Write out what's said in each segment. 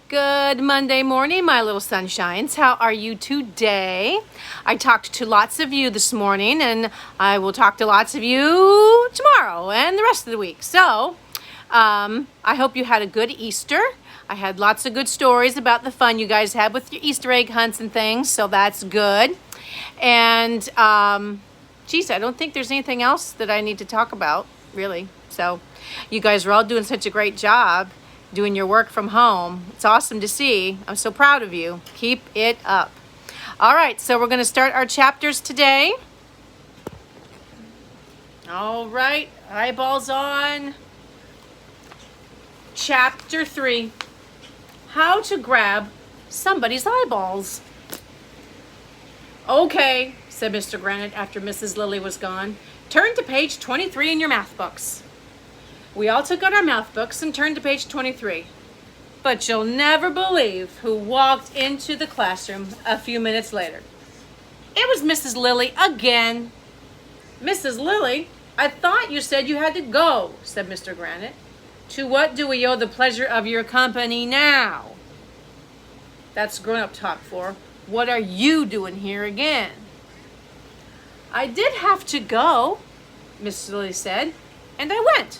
Good Monday morning, my little sunshines. How are you today? I talked to lots of you this morning, and I will talk to lots of you tomorrow and the rest of the week. So, I hope you had a good Easter. I had lots of good stories about the fun you guys had with your Easter egg hunts and things, so that's good. And, geez, I don't think there's anything else that I need to talk about, really. So, you guys are all doing such a great job doing your work from home. It's awesome to see. I'm so proud of you. Keep it up. All right, so we're going to start our chapters today. All right, eyeballs on. Chapter 3, how to grab somebody's eyeballs. Okay, said Mr. Granite after Mrs. Lilly was gone. Turn to page 23 in your math books. We all took out our math books and turned to page 23. But you'll never believe who walked into the classroom a few minutes later. It was Mrs. Lilly again. Mrs. Lilly, I thought you said you had to go, said Mr. Granite. To what do we owe the pleasure of your company now? That's grown-up talk for, what are you doing here again? I did have to go, Mrs. Lilly said, and I went.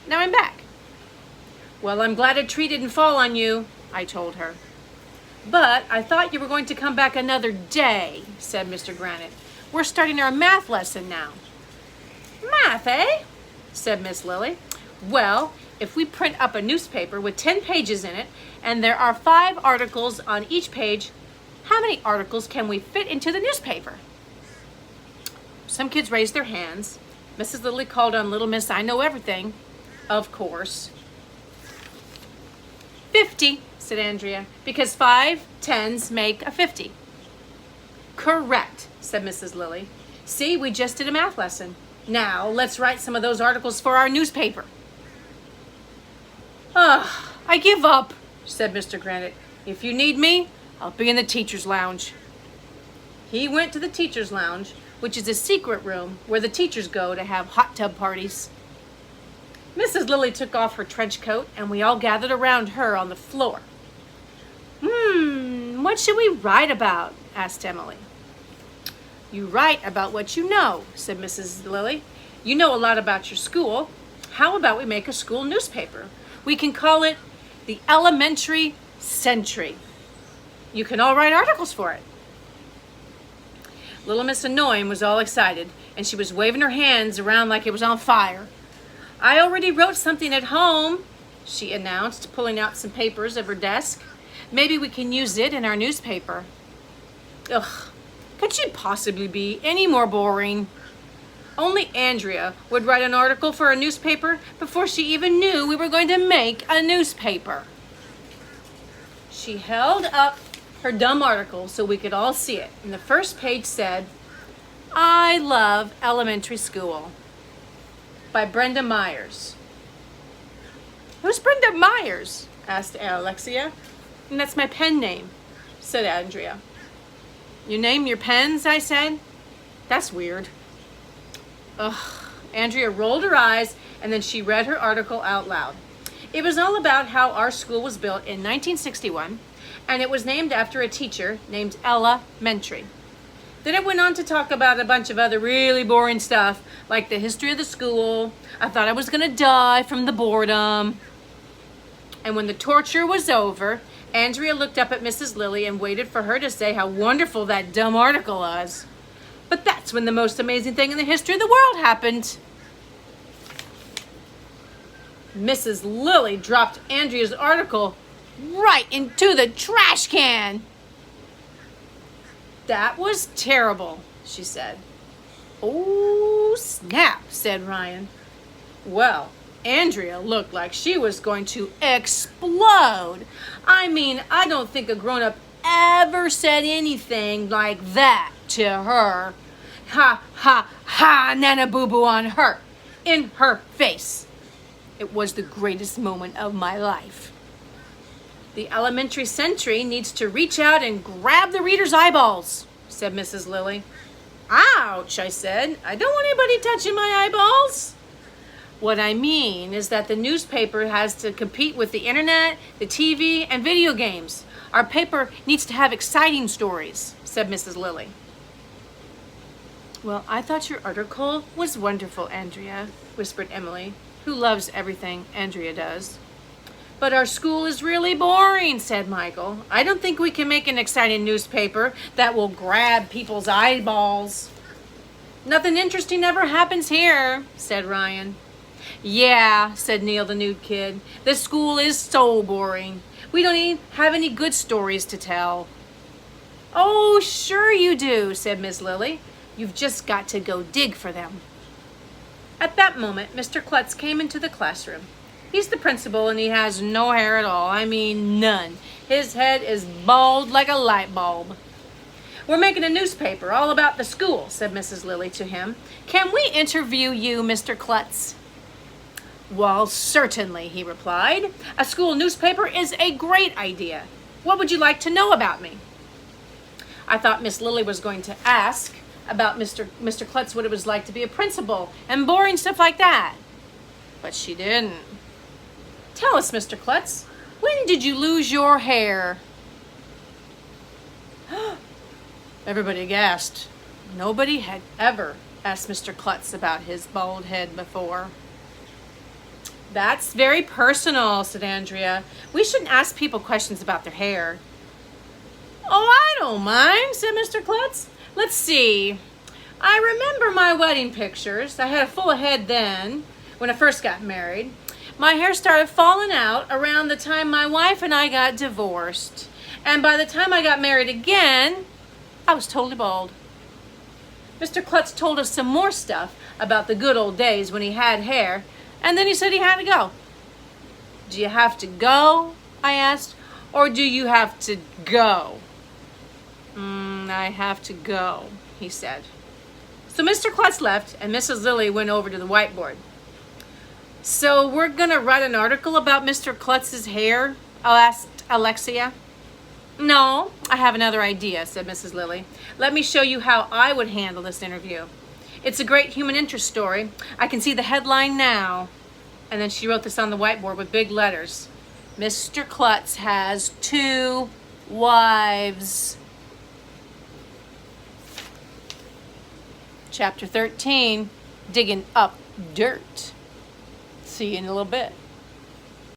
Now I'm back. Well, I'm glad a tree didn't fall on you, I told her. But I thought you were going to come back another day, said Mr. Granite. We're starting our math lesson now. Math, eh? Said Miss Lilly. Well, if we print up a newspaper with 10 pages in it, and there are 5 articles on each page, how many articles can we fit into the newspaper? Some kids raised their hands. Mrs. Lilly called on Little Miss I Know Everything. Of course. 50, said Andrea, because 5 10s make a 50. Correct, said Mrs. Lilly. See, we just did a math lesson. Now, let's write some of those articles for our newspaper. I give up, said Mr. Granite. If you need me, I'll be in the teacher's lounge. He went to the teacher's lounge, which is a secret room where the teachers go to have hot tub parties. Mrs. Lilly took off her trench coat, and we all gathered around her on the floor. What should we write about? Asked Emily. You write about what you know, said Mrs. Lilly. You know a lot about your school. How about we make a school newspaper? We can call it the Elementary Century. You can all write articles for it. Little Miss Annoying was all excited, and she was waving her hands around like it was on fire. I already wrote something at home, she announced, pulling out some papers of her desk. Maybe we can use it in our newspaper. Ugh, could she possibly be any more boring? Only Andrea would write an article for a newspaper before she even knew we were going to make a newspaper. She held up her dumb article so we could all see it, and the first page said, I love elementary school, by Brenda Myers. Who's Brenda Myers? Asked Alexia. And that's my pen name, said Andrea. You name your pens, I said. That's weird. Ugh. Andrea rolled her eyes, and then she read her article out loud. It was all about how our school was built in 1961, and it was named after a teacher named Ella Mentry. Then it went on to talk about a bunch of other really boring stuff, like the history of the school. I thought I was going to die from the boredom. And when the torture was over, Andrea looked up at Mrs. Lilly and waited for her to say how wonderful that dumb article was. But that's when the most amazing thing in the history of the world happened. Mrs. Lilly dropped Andrea's article right into the trash can. That was terrible, she said. Oh, snap, said Ryan. Well, Andrea looked like she was going to explode. I mean, I don't think a grown-up ever said anything like that to her. Ha, ha, ha, Nana Boo-Boo on her, in her face. It was the greatest moment of my life. The Elementary Century needs to reach out and grab the reader's eyeballs, said Mrs. Lilly. Ouch, I said. I don't want anybody touching my eyeballs. What I mean is that the newspaper has to compete with the internet, the TV, and video games. Our paper needs to have exciting stories, said Mrs. Lilly. Well, I thought your article was wonderful, Andrea, whispered Emily, who loves everything Andrea does. But our school is really boring, said Michael. I don't think we can make an exciting newspaper that will grab people's eyeballs. Nothing interesting ever happens here, said Ryan. Yeah, said Neil, the nude kid. The school is so boring. We don't even have any good stories to tell. Oh, sure you do, said Miss Lilly. You've just got to go dig for them. At that moment, Mr. Klutz came into the classroom. He's the principal and he has no hair at all. I mean, none. His head is bald like a light bulb. We're making a newspaper all about the school, said Mrs. Lilly to him. Can we interview you, Mr. Klutz? Well, certainly, he replied. A school newspaper is a great idea. What would you like to know about me? I thought Miss Lilly was going to ask about Mr. Klutz, what it was like to be a principal and boring stuff like that. But she didn't. Tell us, Mr. Klutz, when did you lose your hair? Everybody gasped. Nobody had ever asked Mr. Klutz about his bald head before. That's very personal, said Andrea. We shouldn't ask people questions about their hair. Oh, I don't mind, said Mr. Klutz. Let's see. I remember my wedding pictures. I had a full head then, when I first got married. My hair started falling out around the time my wife and I got divorced. And by the time I got married again, I was totally bald. Mr. Klutz told us some more stuff about the good old days when he had hair, and then he said he had to go. Do you have to go? I asked. Or do you have to go? I have to go, he said. So Mr. Klutz left, and Mrs. Lilly went over to the whiteboard. So we're going to write an article about Mr. Klutz's hair? Asked Alexia. No, I have another idea, said Mrs. Lilly. Let me show you how I would handle this interview. It's a great human interest story. I can see the headline now. And then she wrote this on the whiteboard with big letters. Mr. Klutz has 2 wives. Chapter 13, Digging Up Dirt. See you in a little bit.